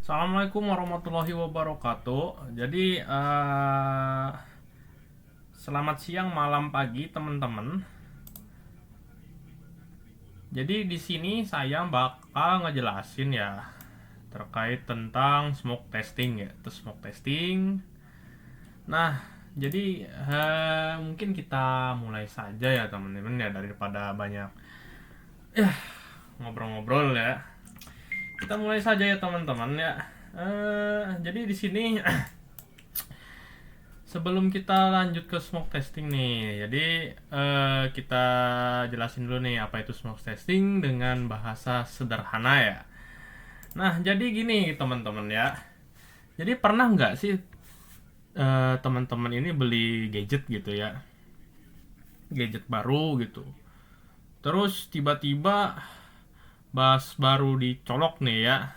Assalamualaikum warahmatullahi wabarakatuh. Jadi selamat siang, malam, pagi teman-teman. Jadi di sini saya bakal ngejelasin ya terkait tentang smoke testing ya, itu smoke testing. Nah, jadi mungkin kita mulai saja ya teman-teman ya daripada banyak ngobrol-ngobrol ya. Kita mulai saja ya teman-teman ya. Jadi di sini sebelum kita lanjut ke smoke testing nih, jadi kita jelasin dulu nih apa itu smoke testing dengan bahasa sederhana ya. Nah, jadi gini teman-teman ya. Jadi pernah nggak sih teman-teman ini beli gadget gitu ya, gadget baru gitu. Terus tiba-tiba baru dicolok nih ya,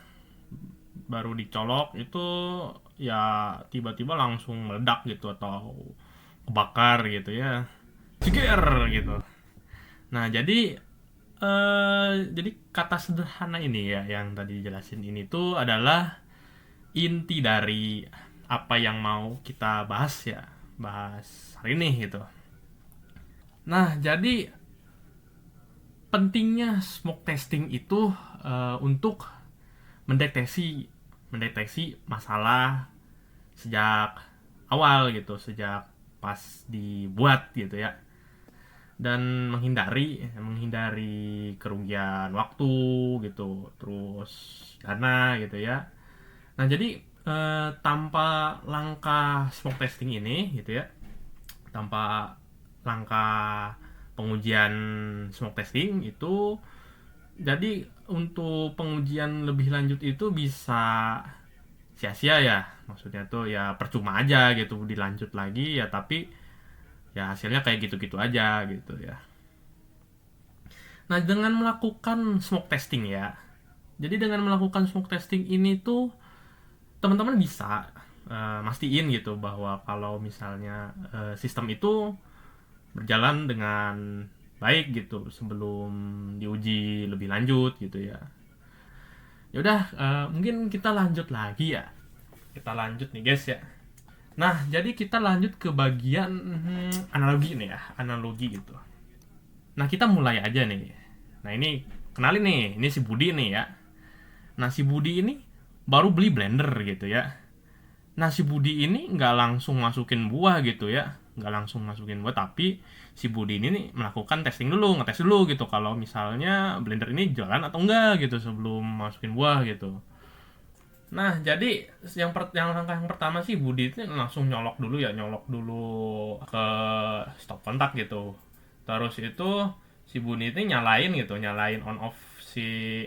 baru dicolok itu ya tiba-tiba langsung meledak gitu atau kebakar gitu ya, ceger gitu. Nah, jadi kata sederhana ini ya yang tadi jelasin ini tuh adalah inti dari apa yang mau kita bahas ya, bahas hari ini gitu. Nah, jadi pentingnya smoke testing itu untuk mendeteksi mendeteksi masalah sejak awal gitu, sejak pas dibuat gitu ya, dan menghindari kerugian waktu gitu, terus dana gitu ya. Nah, jadi tanpa langkah smoke testing ini gitu ya, tanpa langkah pengujian smoke testing itu, jadi untuk pengujian lebih lanjut itu bisa sia-sia ya, maksudnya tuh ya percuma aja gitu dilanjut lagi ya, tapi ya hasilnya kayak gitu-gitu aja gitu ya. Nah, dengan melakukan smoke testing ya, jadi dengan melakukan smoke testing ini tuh teman-teman bisa mastiin gitu bahwa kalau misalnya sistem itu berjalan dengan baik gitu sebelum diuji lebih lanjut gitu ya. Ya udah, mungkin kita lanjut lagi ya. Kita lanjut nih guys ya. Nah, jadi kita lanjut ke bagian analogi nih ya, analogi gitu. Nah, kita mulai aja nih. Nah, ini kenalin nih, ini si Budi nih ya. Nah, si Budi ini baru beli blender gitu ya. Nah, si Budi ini nggak langsung masukin buah gitu ya, nggak langsung masukin buah, tapi si Budi ini nih melakukan testing dulu, ngetes dulu gitu kalau misalnya blender ini jalan atau enggak gitu sebelum masukin buah gitu. Nah, jadi yang langkah yang pertama sih Budi itu langsung nyolok dulu ya, nyolok dulu ke stop kontak gitu. Terus itu si Budi itu nyalain gitu, nyalain on off si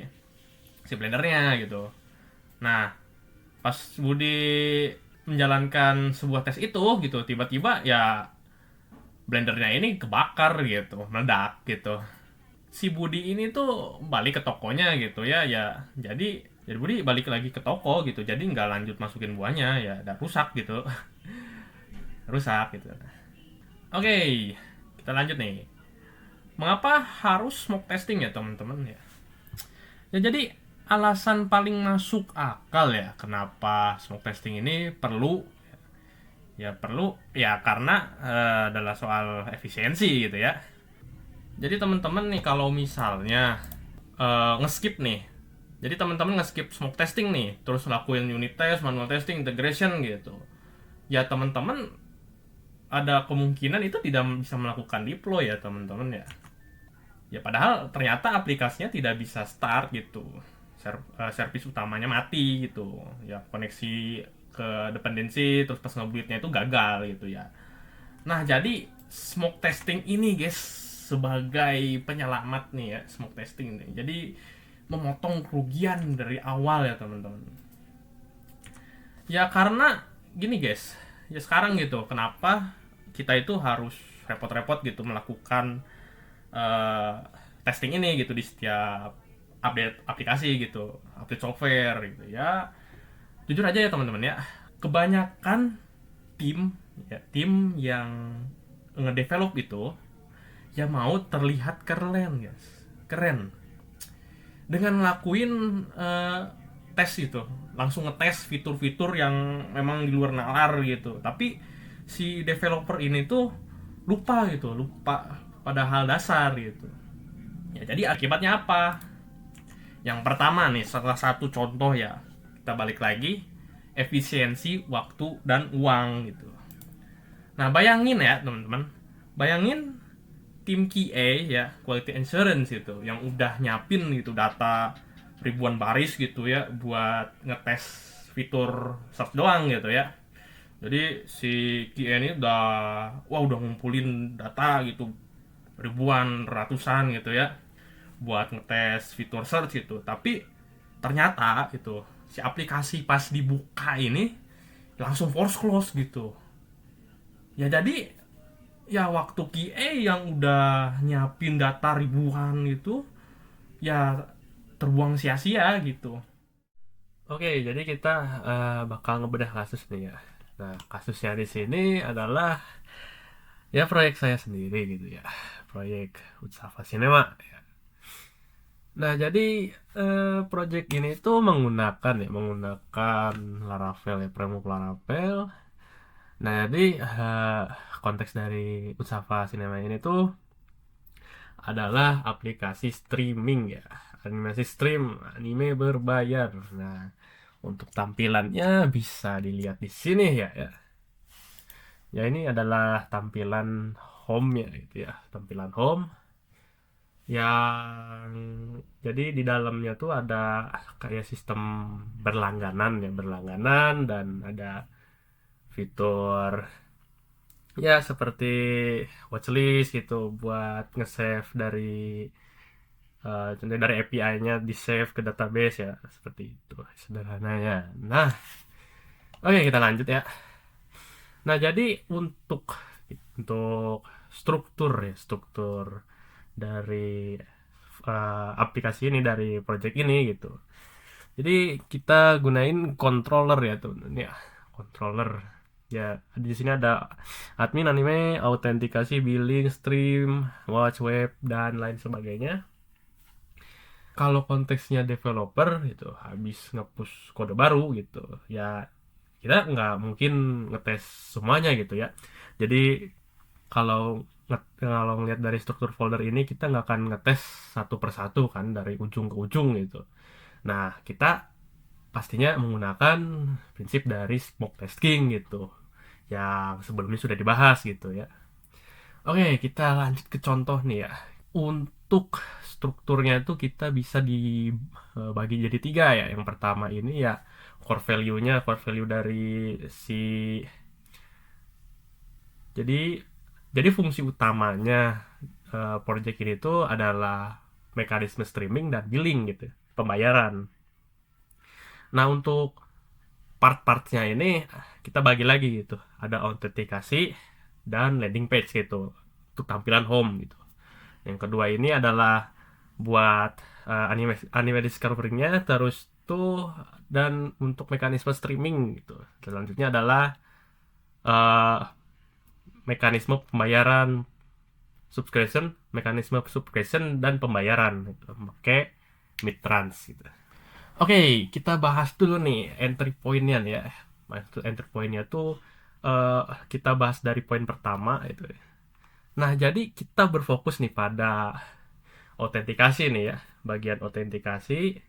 si blendernya gitu. Nah, pas Budi menjalankan sebuah tes itu gitu, tiba-tiba ya blendernya ini kebakar gitu, meledak gitu. Si Budi ini tuh balik ke tokonya gitu ya, jadi Budi balik lagi ke toko gitu, jadi nggak lanjut masukin buahnya ya, udah rusak gitu. Rusak gitu. Oke, kita lanjut nih. Mengapa harus smoke testing ya teman-teman ya? Ya, jadi alasan paling masuk akal ya kenapa smoke testing ini perlu, ya perlu ya karena adalah soal efisiensi gitu ya. Jadi teman-teman nih kalau misalnya ngeskip nih, jadi teman-teman ngeskip smoke testing nih, terus lakuin unit test, manual testing, integration gitu, ya teman-teman ada kemungkinan itu tidak bisa melakukan deploy ya teman-teman ya. Ya padahal ternyata aplikasinya tidak bisa start gitu, servis utamanya mati gitu ya, koneksi ke dependensi terus pas ngebuitnya itu gagal gitu ya. Nah, jadi smoke testing ini guys sebagai penyelamat nih ya, smoke testing nih. Jadi memotong kerugian dari awal ya teman-teman. Ya karena gini guys, ya sekarang gitu, kenapa kita itu harus repot-repot gitu melakukan eh, testing ini gitu di setiap update aplikasi gitu, update software gitu ya. Jujur aja ya teman-teman ya, kebanyakan tim yang ngedevelop itu ya mau terlihat keren guys, keren dengan ngelakuin ngetes gitu, langsung ngetes fitur-fitur yang memang di luar nalar gitu. Tapi si developer ini tuh lupa pada hal dasar gitu. Ya jadi akibatnya apa? Yang pertama nih, salah satu contoh ya, kita balik lagi, efisiensi waktu dan uang gitu. Nah bayangin ya teman-teman, bayangin tim QA ya, quality assurance gitu, yang udah nyapin gitu data ribuan baris gitu ya buat ngetes fitur search doang gitu ya. Jadi si QA ini udah ngumpulin data gitu ribuan, ratusan gitu ya buat ngetes fitur search gitu. Tapi ternyata itu si aplikasi pas dibuka ini langsung force close gitu. Ya jadi ya waktu QA yang udah nyiapin data ribuan itu ya terbuang sia-sia gitu. Oke, jadi kita bakal ngebedah kasus nih ya. Nah, kasusnya di sini adalah ya proyek saya sendiri gitu ya. Proyek Utsava Cinema ya. Nah, jadi proyek ini tuh menggunakan Laravel ya, framework Laravel. Nah, jadi konteks dari Utsava Cinema ini tuh adalah aplikasi streaming ya. Animasi stream anime berbayar. Nah, untuk tampilannya bisa dilihat di sini ya. Ya ini adalah tampilan home ya gitu ya. Tampilan home yang jadi di dalamnya tuh ada kayak sistem berlangganan dan ada fitur ya seperti watchlist gitu buat nge-save dari contohnya dari API-nya di save ke database ya seperti itu sederhananya. Nah, oke kita lanjut ya. Nah, jadi untuk struktur dari aplikasi ini dari project ini gitu. Jadi kita gunain controller ya tuh. Ini ya, controller. Ya, di sini ada admin anime, autentikasi, billing, stream, watch web dan lain sebagainya. Kalau konteksnya developer gitu, habis nge-push kode baru gitu, ya kita nggak mungkin ngetes semuanya gitu ya. Jadi kalau kalau ngelihat dari struktur folder ini kita nggak akan ngetes satu persatu kan dari ujung ke ujung gitu. Nah, kita pastinya menggunakan prinsip dari smoke testing gitu yang sebelumnya sudah dibahas gitu ya. Oke, kita lanjut ke contoh nih ya. Untuk strukturnya itu kita bisa dibagi jadi tiga ya. Yang pertama ini ya core value dari si jadi jadi fungsi utamanya project ini tuh adalah mekanisme streaming dan billing gitu, pembayaran. Nah, untuk part-partnya ini kita bagi lagi gitu. Ada autentikasi dan landing page gitu untuk tampilan home gitu. Yang kedua ini adalah buat anime discovery-nya terus tuh dan untuk mekanisme streaming gitu. Selanjutnya adalah eh, mekanisme pembayaran mekanisme subscription dan pembayaran gitu. Pakai Midtrans gitu. Oke, kita bahas dulu nih entry point-nya nih ya. Maksud entry point-nya tuh eh, kita bahas dari poin pertama itu. Nah, jadi kita berfokus nih pada autentikasi nih ya. Bagian autentikasi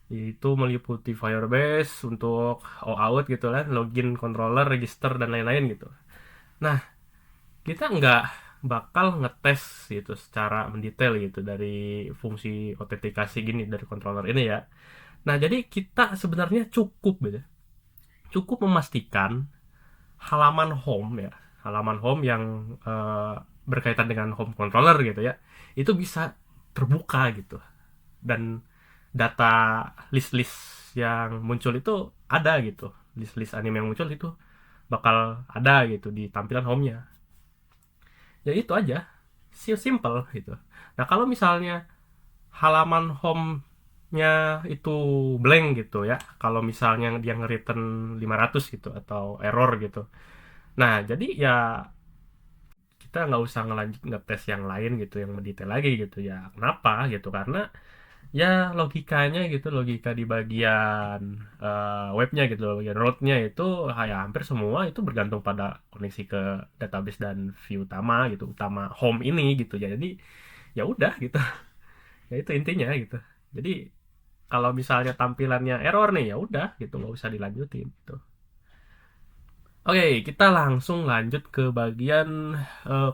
itu meliputi Firebase untuk OAuth gitu kan, login controller, register dan lain-lain gitu. Nah, kita nggak bakal ngetes gitu secara mendetail gitu dari fungsi autentikasi gini dari controller ini ya. Nah, jadi kita sebenarnya cukup gitu. Cukup memastikan halaman home ya, halaman home yang eh, berkaitan dengan home controller gitu ya, itu bisa terbuka gitu. Dan data list-list yang muncul itu ada gitu. List-list anime yang muncul itu bakal ada gitu di tampilan home-nya. Ya itu aja. Simple gitu. Nah, kalau misalnya halaman home-nya itu blank gitu ya. Kalau misalnya dia nge-return 500 gitu atau error gitu. Nah, jadi ya kita nggak usah ngelanjut ngetes yang lain gitu yang mendetail lagi gitu ya. Kenapa gitu? Karena ya logikanya gitu, logika di bagian webnya gitu, bagian rootnya itu ya hampir semua itu bergantung pada koneksi ke database dan view utama gitu, utama home ini gitu ya. Jadi ya udah gitu. Ya itu intinya gitu. Jadi kalau misalnya tampilannya error nih, ya udah gitu, nggak usah dilanjutin gitu. Oke, kita langsung lanjut ke bagian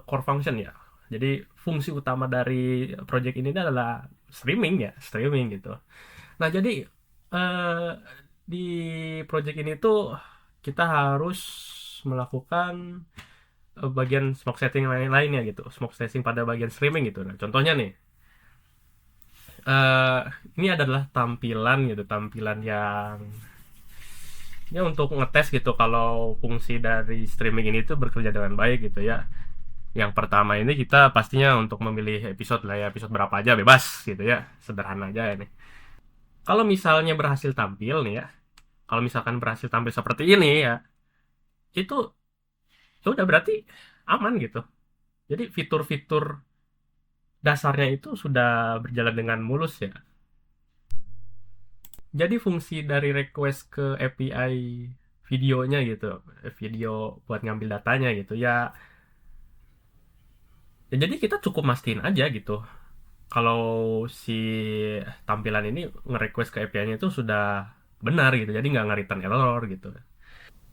core function ya. Jadi fungsi utama dari project ini adalah streaming ya, streaming gitu. Nah, jadi eh, di project ini tuh kita harus melakukan bagian smoke setting lainnya gitu, smoke setting pada bagian streaming gitu. Nah, contohnya nih, eh ini adalah tampilan gitu, tampilan yang ya untuk ngetes gitu kalau fungsi dari streaming ini tuh bekerja dengan baik gitu ya. Yang pertama ini kita pastinya untuk memilih episode lah ya, episode berapa aja bebas gitu ya, sederhana aja ini. Kalau misalnya berhasil tampil nih ya, kalau misalkan berhasil tampil seperti ini ya, itu ya udah berarti aman gitu. Jadi fitur-fitur dasarnya itu sudah berjalan dengan mulus ya. Jadi fungsi dari request ke API videonya gitu, video buat ngambil datanya gitu ya. Ya jadi kita cukup mastiin aja gitu. Kalau si tampilan ini nge-request ke API-nya itu sudah benar gitu, jadi nggak nge-return error gitu.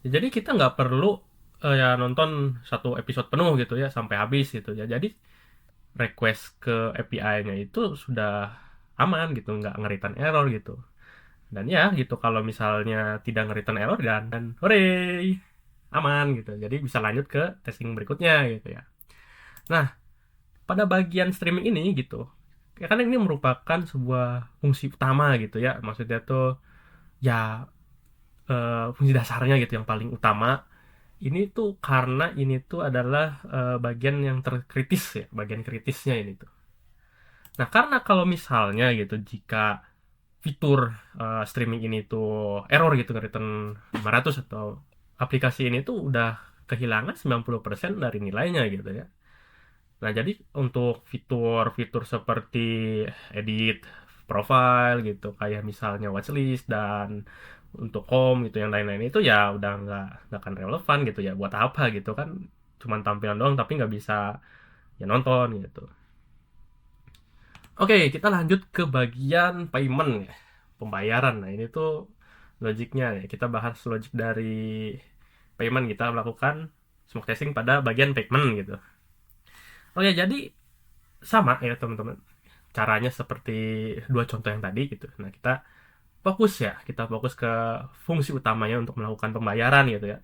Ya, jadi kita nggak perlu ya nonton satu episode penuh gitu ya sampai habis gitu ya. Jadi request ke API-nya itu sudah aman gitu, nggak nge-return error gitu. Dan ya gitu kalau misalnya tidak nge-return error dan hore aman gitu. Jadi bisa lanjut ke testing berikutnya gitu ya. Nah, pada bagian streaming ini gitu, ya kan ini merupakan sebuah fungsi utama gitu ya. Maksudnya tuh ya fungsi dasarnya gitu yang paling utama. Ini tuh karena ini tuh adalah bagian yang terkritis ya, bagian kritisnya ini tuh. Nah, karena kalau misalnya gitu jika fitur streaming ini tuh error gitu return 500 atau aplikasi ini tuh udah kehilangan 90% dari nilainya gitu ya. Nah, jadi untuk fitur-fitur seperti edit profile gitu, kayak misalnya watchlist dan untuk home gitu, yang lain-lain itu ya udah nggak akan relevan gitu ya. Buat apa gitu kan? Cuman tampilan doang tapi nggak bisa ya nonton gitu. Oke, kita lanjut ke bagian payment ya, pembayaran. Nah, ini tuh logiknya ya. Kita bahas logik dari payment, kita melakukan smoke testing pada bagian payment gitu. Oke, jadi sama ya teman-teman. Caranya seperti dua contoh yang tadi gitu. Nah, kita fokus ke fungsi utamanya untuk melakukan pembayaran gitu ya.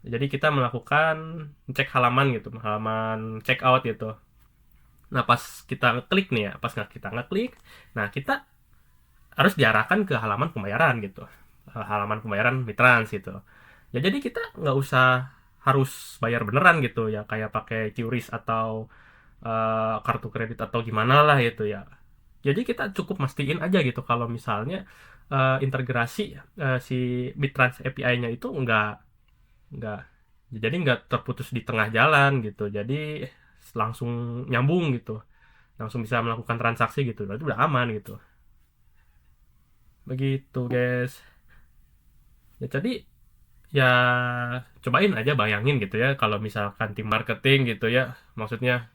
Jadi kita melakukan cek halaman gitu, halaman check out gitu. Nah, pas kita ngeklik nih ya, pas nggak kita ngeklik, nah kita harus diarahkan ke halaman pembayaran gitu. Halaman pembayaran Mitrans gitu. Ya jadi kita nggak usah harus bayar beneran gitu ya, kayak pakai QRIS atau kartu kredit atau gimana lah gitu ya. Jadi kita cukup mastiin aja gitu kalau misalnya integrasi si Mitrans API-nya itu nggak jadi nggak terputus di tengah jalan gitu. Jadi langsung nyambung gitu, langsung bisa melakukan transaksi gitu. Berarti udah aman gitu. Begitu, guys. Ya jadi ya cobain aja bayangin gitu ya kalau misalkan tim marketing gitu ya, maksudnya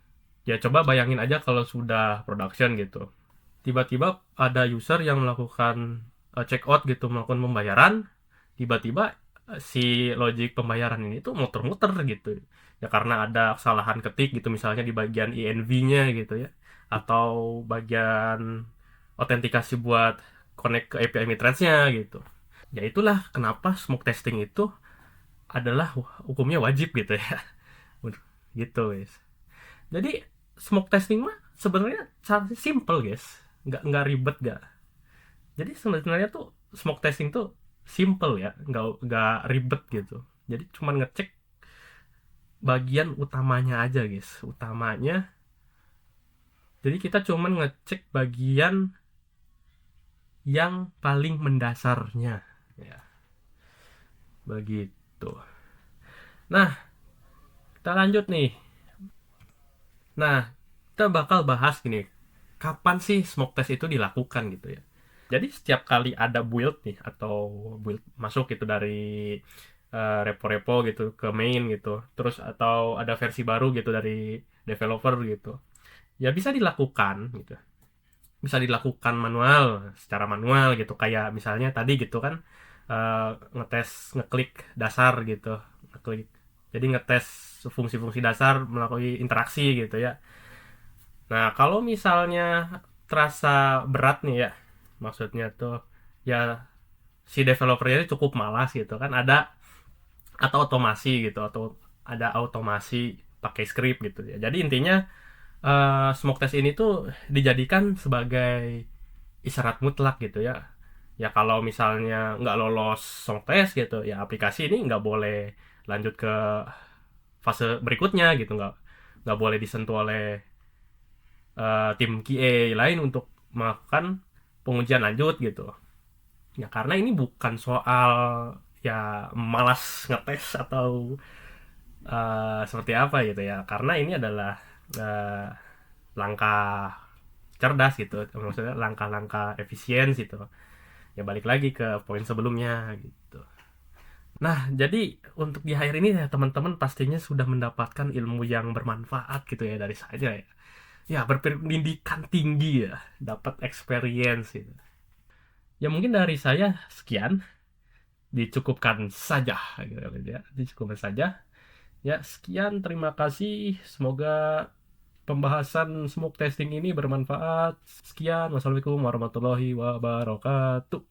ya coba bayangin aja kalau sudah production gitu, tiba-tiba ada user yang melakukan check out gitu, melakukan pembayaran, tiba-tiba si logic pembayaran ini tuh muter-muter gitu ya karena ada kesalahan ketik gitu, misalnya di bagian INV-nya gitu ya, atau bagian autentikasi buat connect ke API Mitrans-nya gitu. Ya itulah kenapa smoke testing itu adalah hukumnya wajib gitu ya. Gitu guys. Jadi smoke testing mah sebenarnya sangat simple guys, nggak ribet nggak. Jadi sebenarnya tuh smoke testing tuh simple ya, nggak ribet gitu. Jadi cuman ngecek bagian utamanya aja guys, utamanya. Jadi kita cuman ngecek bagian yang paling mendasarnya ya, begitu. Nah, kita lanjut nih. Nah, kita bakal bahas gini. kapan sih smoke test itu dilakukan gitu ya. Jadi setiap kali ada build nih atau build masuk gitu dari repo-repo gitu ke main gitu, terus atau ada versi baru gitu dari developer gitu, ya bisa dilakukan gitu. Bisa dilakukan manual, secara manual gitu, kayak misalnya tadi gitu kan, ngetes ngeklik dasar gitu, ngeklik, jadi ngetes fungsi-fungsi dasar melalui interaksi gitu ya. Nah kalau misalnya terasa berat nih ya, maksudnya tuh ya si developernya itu cukup malas gitu kan, ada atau otomasi gitu, atau ada otomasi pakai script gitu ya. Jadi intinya smoke test ini tuh dijadikan sebagai isyarat mutlak gitu ya. Ya kalau misalnya nggak lolos smoke test gitu ya, aplikasi ini nggak boleh lanjut ke fase berikutnya gitu, nggak boleh disentuh oleh tim QA lain untuk melakukan pengujian lanjut gitu. Ya karena ini bukan soal ya malas ngetes atau seperti apa gitu ya, karena ini adalah eh, langkah cerdas gitu, maksudnya langkah-langkah efisien gitu. Ya balik lagi ke poin sebelumnya gitu. Nah jadi untuk di akhir ini ya teman-teman pastinya sudah mendapatkan ilmu yang bermanfaat gitu ya dari saya ya. Ya berpendidikan tinggi ya, dapat experience gitu. Ya mungkin dari saya sekian, dicukupkan saja gitu ya, dicukupkan saja. Ya sekian, terima kasih, semoga pembahasan smoke testing ini bermanfaat. Sekian, wassalamualaikum warahmatullahi wabarakatuh.